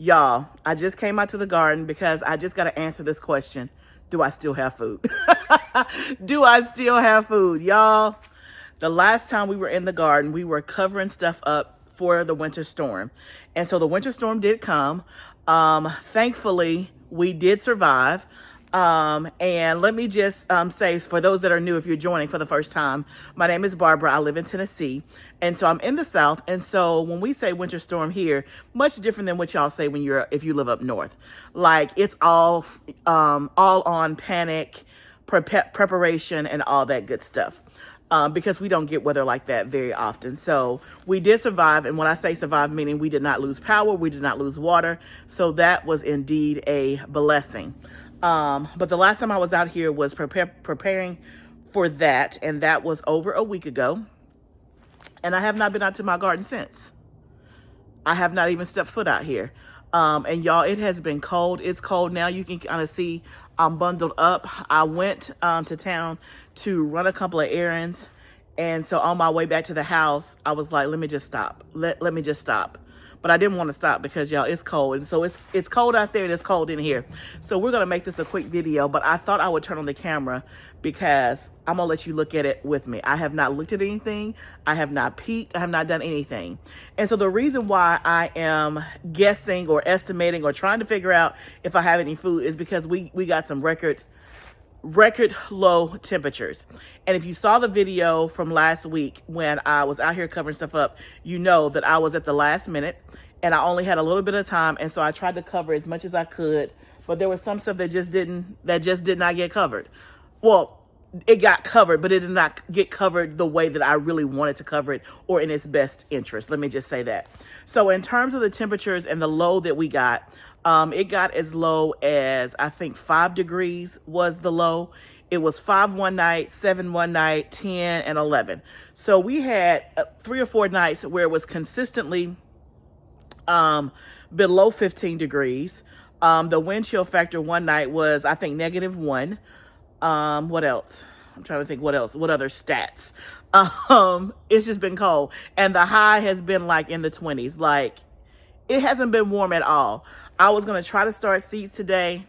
Y'all, I just came out to the garden because I just got to answer this question. Do I still have food? Do I still have food? Y'all, the last time we were in the garden, we were covering stuff up for the winter storm. And so the winter storm did come. Thankfully, we did survive. And let me just say, for those that are new, if you're joining for the first time, my name is Barbara. I live in Tennessee. And so I'm in the South. And so when we say winter storm here, much different than what y'all say if you live up north. Like, it's all on panic, preparation, and all that good stuff. Because we don't get weather like that very often. So we did survive. And when I say survive, meaning we did not lose power, we did not lose water. So that was indeed a blessing. But the last time I was out here was preparing for that. And that was over a week ago. And I have not been out to my garden since. I have not even stepped foot out here. And y'all, it has been cold. It's cold now. You can kind of see I'm bundled up. I went to town to run a couple of errands. And so on my way back to the house, I was like, let me just stop. Let me just stop. But I didn't want to stop because, y'all, it's cold. And so it's cold out there and it's cold in here. So we're going to make this a quick video. But I thought I would turn on the camera because I'm going to let you look at it with me. I have not looked at anything. I have not peeked. I have not done anything. And so the reason why I am guessing or estimating or trying to figure out if I have any food is because we got some record low temperatures. And if you saw the video from last week when I was out here covering stuff up, you know that I was at the last minute and I only had a little bit of time. And so I tried to cover as much as I could, but there was some stuff that just did not get covered. Well, it got covered, but it did not get covered the way that I really wanted to cover it or in its best interest. Let me just say that. So in terms of the temperatures and the low that we got, it got as low as, I think, 5 degrees was the low. It was 5 one night, 7 one night, 10, and 11. So we had 3 or 4 nights where it was consistently below 15 degrees. The wind chill factor one night was, I think, -1. What else? I'm trying to think what else. What other stats? It's just been cold. And the high has been like in the 20s. Like, it hasn't been warm at all. I was going to try to start seeds today.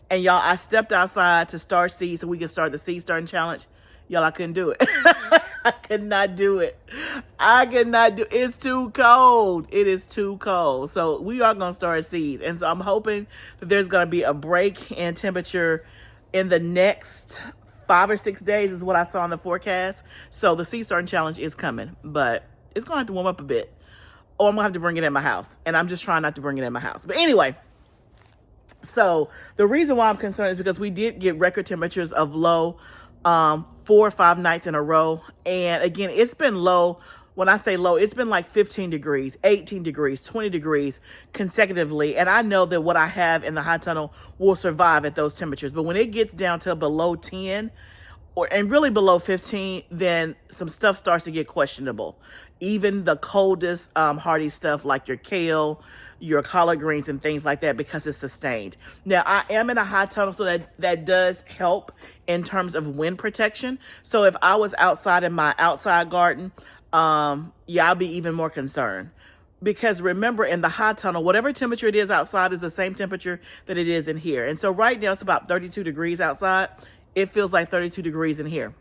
And y'all, I stepped outside to start seeds so we can start the seed starting challenge. Y'all, I couldn't do it. I could not do it. It's too cold. It is too cold. So we are going to start seeds. And so I'm hoping that there's going to be a break in temperature in the next 5 or 6 days is what I saw in the forecast. So the seed starting challenge is coming, but it's going to have to warm up a bit. Or I'm going to have to bring it in my house. And I'm just trying not to bring it in my house. But anyway, so the reason why I'm concerned is because we did get record temperatures of low 4 or 5 nights in a row. And again, it's been low. When I say low, it's been like 15 degrees, 18 degrees, 20 degrees consecutively. And I know that what I have in the high tunnel will survive at those temperatures. But when it gets down to below 10 and really below 15, then some stuff starts to get questionable. Even the coldest hardy stuff like your kale, your collard greens and things like that, because it's sustained. Now, I am in a high tunnel, so that does help in terms of wind protection. So if I was outside in my outside garden, yeah, I'll be even more concerned. Because remember, in the high tunnel, whatever temperature it is outside is the same temperature that it is in here. And so right now it's about 32 degrees outside. It feels like 32 degrees in here.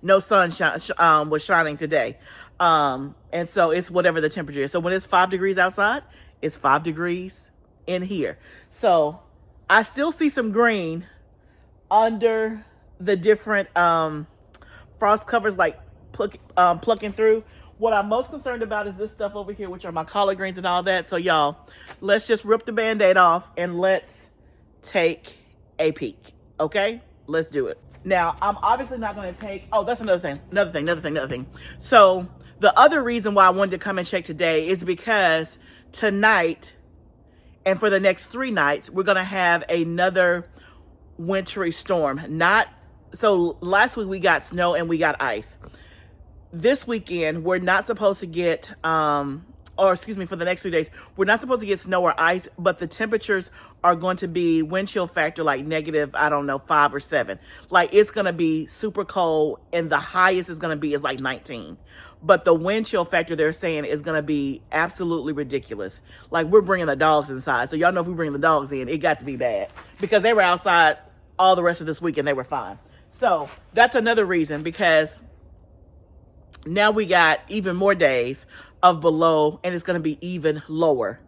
No sun was shining today. And so it's whatever the temperature is. So when it's 5 degrees outside, it's 5 degrees in here. So I still see some green under the different frost covers, like plucking through. What I'm most concerned about is this stuff over here, which are my collard greens and all that. So y'all, let's just rip the Band-Aid off and let's take a peek. Okay, let's do it. Now, I'm obviously not going to take, oh, that's another thing. So the other reason why I wanted to come and check today is because tonight and for the next 3 nights, we're going to have another wintry storm. So last week we got snow and we got ice. This weekend, we're not supposed to get or excuse me, for the next 3 days, we're not supposed to get snow or ice, but the temperatures are going to be wind chill factor like negative, I don't know, 5 or 7. Like it's going to be super cold, and the highest is going to be is like 19. But the wind chill factor they're saying is going to be absolutely ridiculous. Like we're bringing the dogs inside. So y'all know if we bring the dogs in, it got to be bad because they were outside all the rest of this week and they were fine. So that's another reason, because now we got even more days of below, and it's going to be even lower.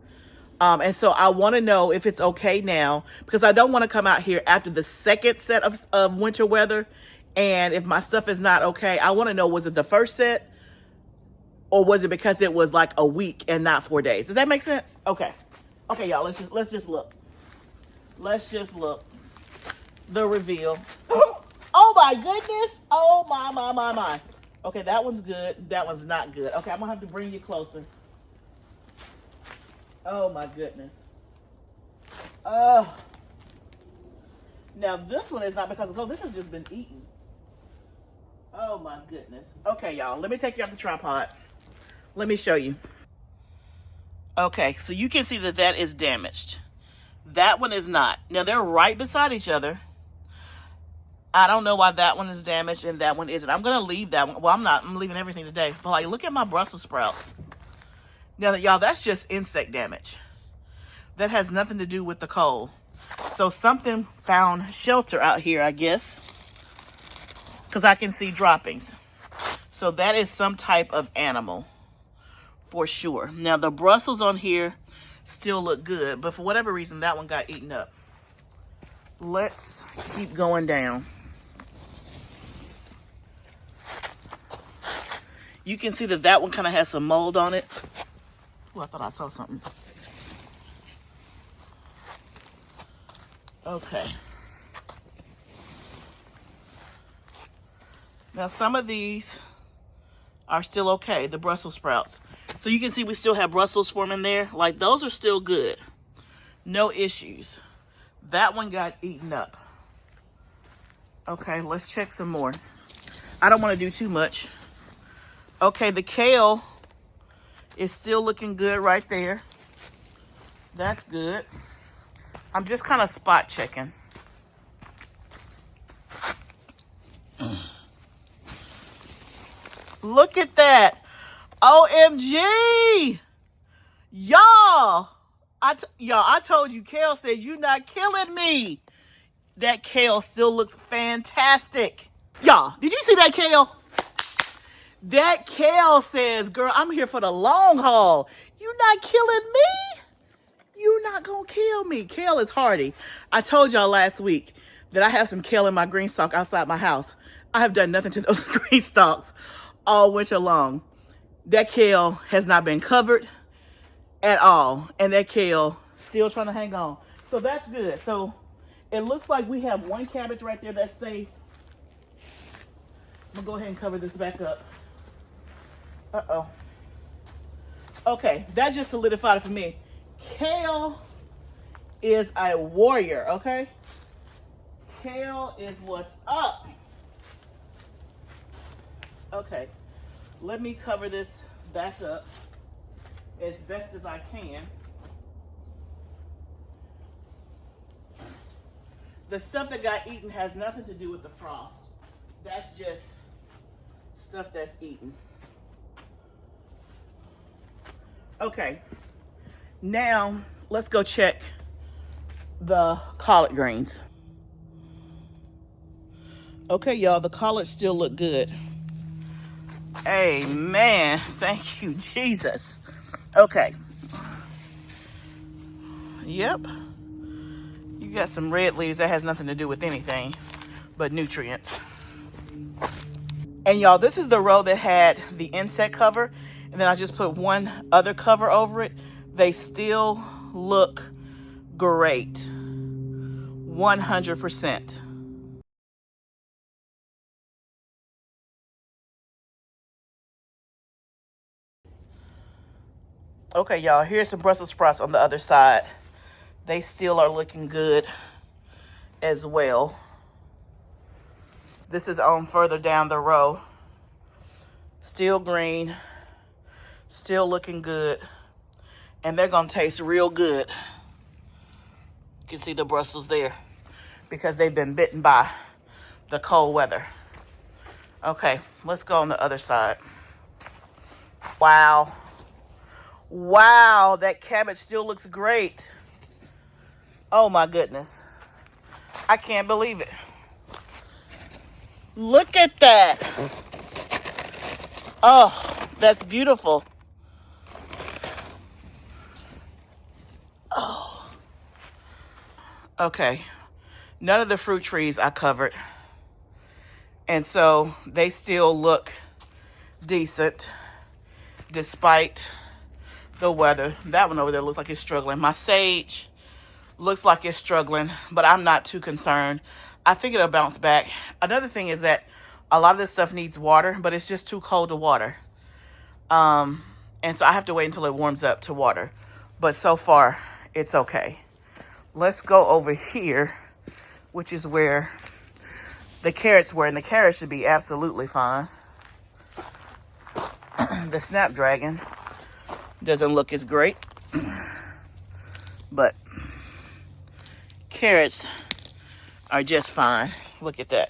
And so I want to know if it's okay now, because I don't want to come out here after the second set of winter weather. And if my stuff is not okay, I want to know, was it the first set, or was it because it was like a week and not 4 days? Does that make sense? Okay. Okay, y'all, let's just look. Let's just look. The reveal. Oh my goodness. Oh my. Okay, that one's good. That one's not good. Okay, I'm gonna have to bring you closer. Oh my goodness. Oh. Now this one is not because of cold. This has just been eaten. Oh my goodness. Okay, y'all, let me take you off the tripod. Let me show you. Okay, so you can see that that is damaged. That one is not. Now they're right beside each other. I don't know why that one is damaged and that one isn't. I'm going to leave that one. Well, I'm not. I'm leaving everything today. But like, look at my Brussels sprouts. Now, y'all, that's just insect damage. That has nothing to do with the cold. So something found shelter out here, I guess. Because I can see droppings. So that is some type of animal. For sure. Now, the Brussels on here still look good. But for whatever reason, that one got eaten up. Let's keep going down. You can see that that one kind of has some mold on it. Oh, I thought I saw something. Okay. Now, some of these are still okay, the Brussels sprouts. So you can see we still have Brussels forming there. Like, those are still good. No issues. That one got eaten up. Okay, let's check some more. I don't want to do too much. Okay, the kale is still looking good right there. That's good. I'm just kind of spot checking. Look at that. OMG. Y'all, I told you, kale said, "You not killing me." That kale still looks fantastic. Y'all, did you see that kale? That kale says, "Girl, I'm here for the long haul. You not killing me? You not gonna kill me." Kale is hardy. I told y'all last week that I have some kale in my green stalk outside my house. I have done nothing to those green stalks all winter long. That kale has not been covered at all. And that kale still trying to hang on. So that's good. So it looks like we have one cabbage right there that's safe. I'm gonna go ahead and cover this back up. Uh-oh. Okay, that just solidified it for me. Kale is a warrior, okay? Kale is what's up. Okay, let me cover this back up as best as I can. The stuff that got eaten has nothing to do with the frost. That's just stuff that's eaten. Okay, now let's go check the collard greens. Okay, y'all, the collards still look good. Amen. Thank you, Jesus. Okay. Yep. You got some red leaves. That has nothing to do with anything but nutrients. And y'all, this is the row that had the insect cover. And then I just put one other cover over it. They still look great. 100%. Okay, y'all, here's some Brussels sprouts on the other side. They still are looking good as well. This is on further down the row. Still green. Still looking good. And they're gonna taste real good. You can see the Brussels there because they've been bitten by the cold weather. Okay, let's go on the other side. Wow. Wow, that cabbage still looks great. Oh my goodness. I can't believe it. Look at that. Oh, that's beautiful. Oh. Okay. None of the fruit trees I covered. And so they still look decent despite the weather. That one over there looks like it's struggling. My sage looks like it's struggling, but I'm not too concerned. I think it'll bounce back. Another thing is that a lot of this stuff needs water, but it's just too cold to water. And so I have to wait until it warms up to water. But so far, it's okay. Let's go over here, which is where the carrots were, and the carrots should be absolutely fine. The Snapdragon doesn't look as great, but carrots are just fine. Look at that.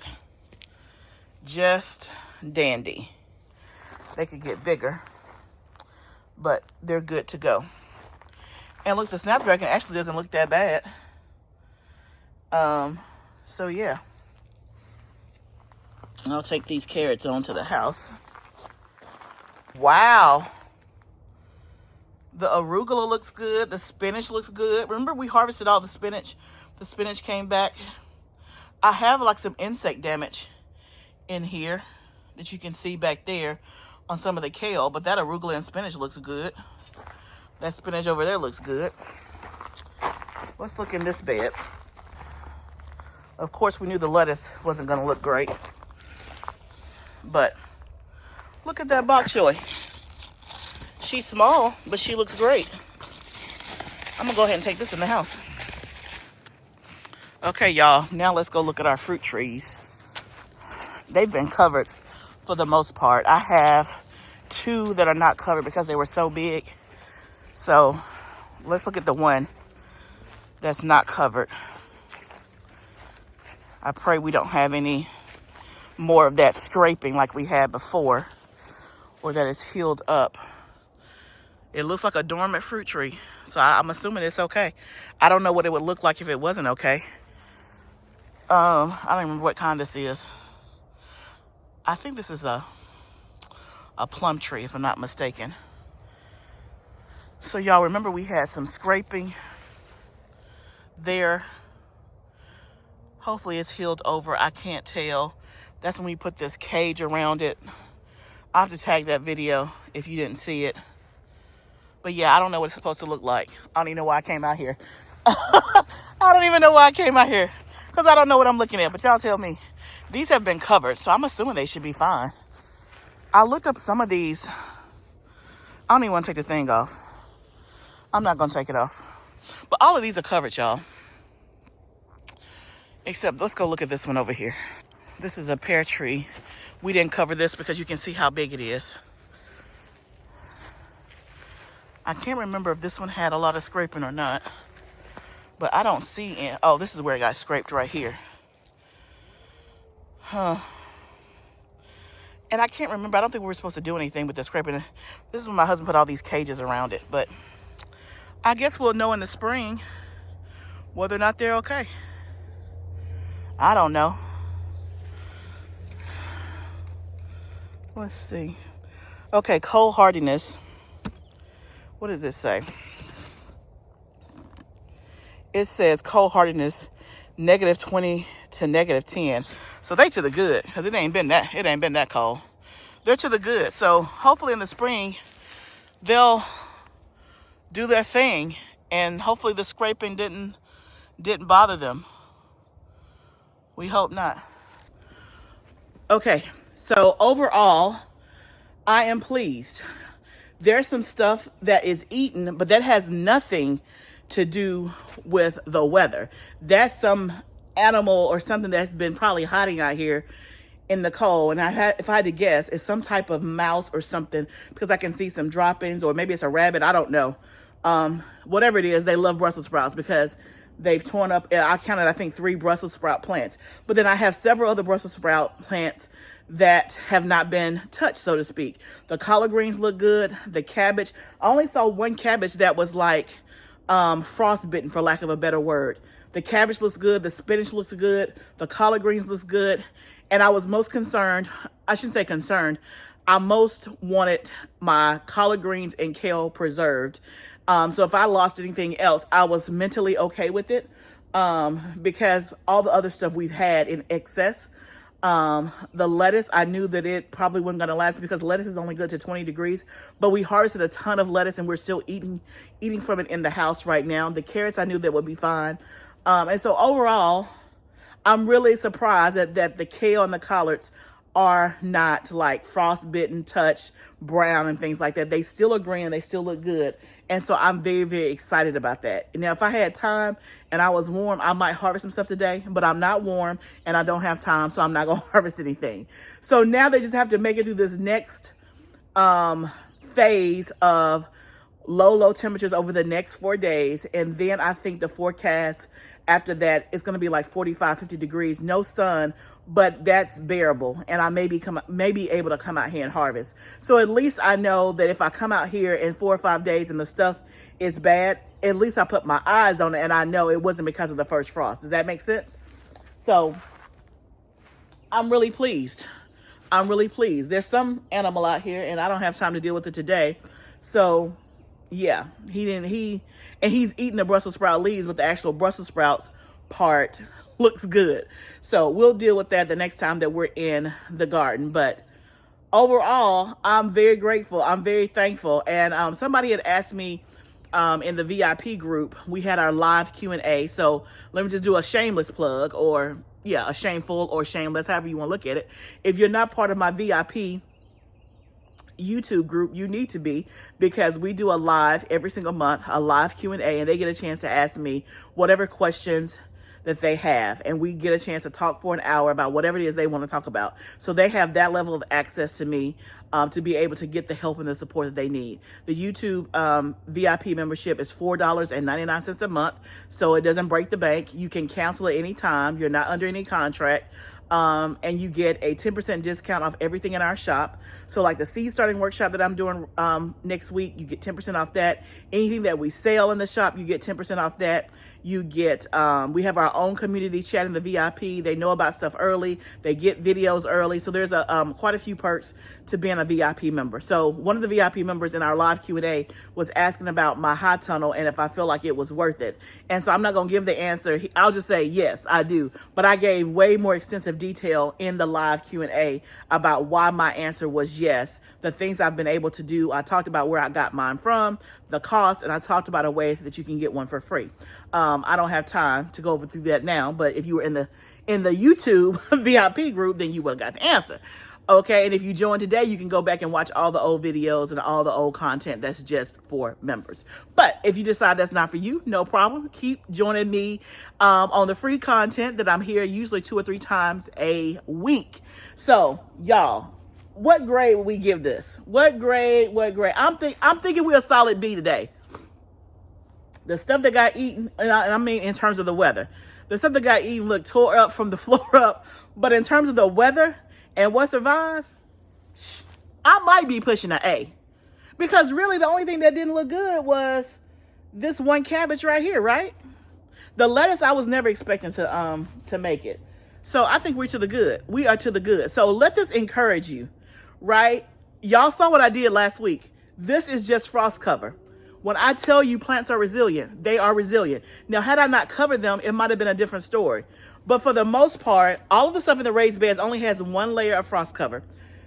Just dandy. They could get bigger, but they're good to go. And look, the Snapdragon actually doesn't look that bad. So yeah. I'll take these carrots on to the house. Wow. The arugula looks good. The spinach looks good. Remember we harvested all the spinach? The spinach came back. I have like some insect damage in here that you can see back there on some of the kale, but that arugula and spinach looks good. That spinach over there looks good. Let's look in this bed. Of course, we knew the lettuce wasn't going to look great, but look at that bok choy. She's small, but she looks great. I'm gonna go ahead and take this in the house. Okay, y'all, now let's go look at our fruit trees. They've been covered for the most part. I have 2 that are not covered because they were so big. So let's look at the one that's not covered. I pray we don't have any more of that scraping like we had before, or that it's healed up. It looks like a dormant fruit tree, so I'm assuming it's okay. I don't know what it would look like if it wasn't okay. I don't remember what kind this is. I think this is a plum tree, if I'm not mistaken. So y'all remember we had some scraping there. Hopefully it's healed over. I can't tell. That's when we put this cage around it. I'll have to tag that video if you didn't see it. But yeah, I don't know what it's supposed to look like. I don't even know why I came out here. I don't even know why I came out here, because I don't know what I'm looking at. But y'all tell me. These have been covered, so I'm assuming they should be fine. I looked up some of these. I don't even want to take the thing off. I'm not going to take it off. But all of these are covered, y'all. Except, let's go look at this one over here. This is a pear tree. We didn't cover this because you can see how big it is. I can't remember if this one had a lot of scraping or not. But I don't see it. Oh, this is where it got scraped right here. Huh. And I can't remember. I don't think we were supposed to do anything with the scraping. This is when my husband put all these cages around it. But I guess we'll know in the spring whether or not they're okay. I don't know. Let's see. Okay, cold hardiness. What does this say? It says cold hardiness -20 to -10. So they to the good, because it ain't been that cold. They're to the good. So hopefully in the spring they'll do their thing, and hopefully the scraping didn't bother them. We hope not. Okay, so overall, I am pleased. There's some stuff that is eaten, but that has nothing to do with the weather. That's some animal or something that's been probably hiding out here in the cold. And if I had to guess, it's some type of mouse or something, because I can see some droppings, or maybe it's a rabbit. I don't know. whatever it is, they love Brussels sprouts because they've torn up, I counted, I think, 3 Brussels sprout plants. But then I have several other Brussels sprout plants that have not been touched, so to speak. The collard greens look good. The cabbage, I only saw one cabbage that was like frostbitten, for lack of a better word. The cabbage looks good. The spinach looks good. The collard greens looks good. And I was most concerned, I shouldn't say concerned, I most wanted my collard greens and kale preserved. So if I lost anything else, I was mentally okay with it, because all the other stuff we've had in excess. The lettuce, I knew that it probably wasn't going to last because lettuce is only good to 20 degrees, but we harvested a ton of lettuce and we're still eating from it in the house right now. The carrots, I knew that would be fine. And so overall, I'm really surprised that the kale and the collards are not like frostbitten, touched, brown, and things like that. They still are green and they still look good. And so I'm very, very excited about that. Now, if I had time and I was warm, I might harvest some stuff today, but I'm not warm and I don't have time, so I'm not going to harvest anything. So now they just have to make it through this next phase of low temperatures over the next 4 days. And then I think the forecast after that is going to be like 45, 50 degrees, no sun, but that's bearable. And I may be able to come out here and harvest. So at least I know that if I come out here in 4 or 5 days and the stuff is bad, at least I put my eyes on it and I know it wasn't because of the first frost. Does that make sense? So I'm really pleased. I'm really pleased. There's some animal out here and I don't have time to deal with it today. So yeah, he's eating the Brussels sprout leaves, but the actual Brussels sprouts part looks good. So we'll deal with that the next time that we're in the garden. But overall, I'm very grateful. I'm very thankful. And somebody had asked me in the VIP group, we had our live Q&A. So let me just do a shameless plug, or yeah, a shameful or shameless, however you want to look at it. If you're not part of my VIP YouTube group, you need to be, because we do a live every single month, a live Q&A, and they get a chance to ask me whatever questions that they have, and we get a chance to talk for an hour about whatever it is they want to talk about. So they have that level of access to me to be able to get the help and the support that they need. The YouTube VIP membership is $4.99 a month, so it doesn't break the bank. You can cancel at any time. You're not under any contract. And you get a 10% discount off everything in our shop. So like the seed starting workshop that I'm doing next week, you get 10% off that. Anything that we sell in the shop, you get 10% off that. You get, we have our own community chat in the VIP. They know about stuff early. They get videos early. So there's quite a few perks to being a VIP member. So one of the VIP members in our live Q&A was asking about my high tunnel and if I feel like it was worth it. And so I'm not going to give the answer. I'll just say, yes, I do. But I gave way more extensive detail in the live Q&A about why my answer was yes. The things I've been able to do. I talked about where I got mine from, the cost, and I talked about a way that you can get one for free. I don't have time to go over through that now, but if you were in the YouTube VIP group, then you would have got the answer. Okay, and if you join today, you can go back and watch all the old videos and all the old content that's just for members. But if you decide that's not for you, no problem. Keep joining me on the free content that I'm here usually 2 or 3 times a week. So, y'all, what grade will we give this? What grade? I'm thinking we're a solid B today. The stuff that got eaten, and I mean in terms of the weather, the stuff that got eaten looked tore up from the floor up. But in terms of the weather and what survived, I might be pushing an A. Because really the only thing that didn't look good was this one cabbage right here, right? The lettuce, I was never expecting to make it. So I think we're to the good. We are to the good. So let this encourage you, right? Y'all saw what I did last week. This is just frost cover. When I tell you plants are resilient, they are resilient. Now, had I not covered them, it might have been a different story. But for the most part, all of the stuff in the raised beds only has 1 layer of frost cover.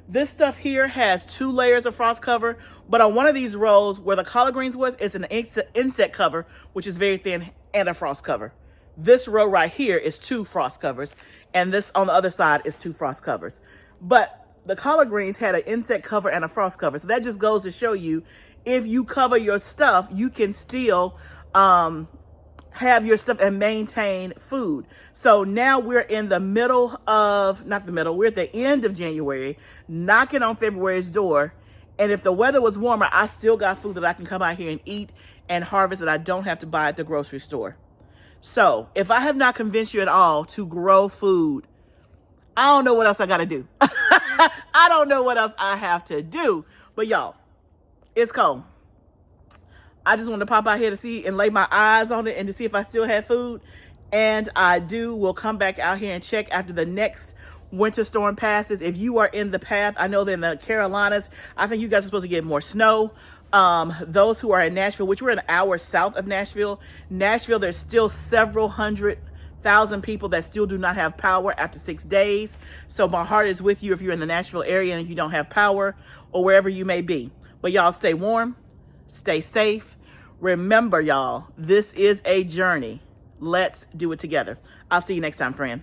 This stuff here has 2 layers of frost cover, but on one of these rows where the collard greens was, it's an insect cover, which is very thin, and a frost cover. This row right here is 2 frost covers, and this on the other side is 2 frost covers. But the collard greens had an insect cover and a frost cover. So that just goes to show you, if you cover your stuff, you can still have your stuff and maintain food. So now we're in the middle of, we're at the end of January, knocking on February's door. And if the weather was warmer, I still got food that I can come out here and eat and harvest that I don't have to buy at the grocery store. So if I have not convinced you at all to grow food, I don't know what else I got to do. I don't know what else I have to do. But y'all, it's cold. I just wanted to pop out here to see and lay my eyes on it and to see if I still had food. And I do. We'll come back out here and check after the next winter storm passes. If you are in the path, I know that in the Carolinas, I think you guys are supposed to get more snow. Those who are in Nashville, which we're an hour south of Nashville, there's still several 100,000 people that still do not have power after 6 days. So my heart is with you if you're in the Nashville area and you don't have power or wherever you may be. But y'all stay warm, stay safe. Remember, y'all, this is a journey. Let's do it together. I'll see you next time, friend.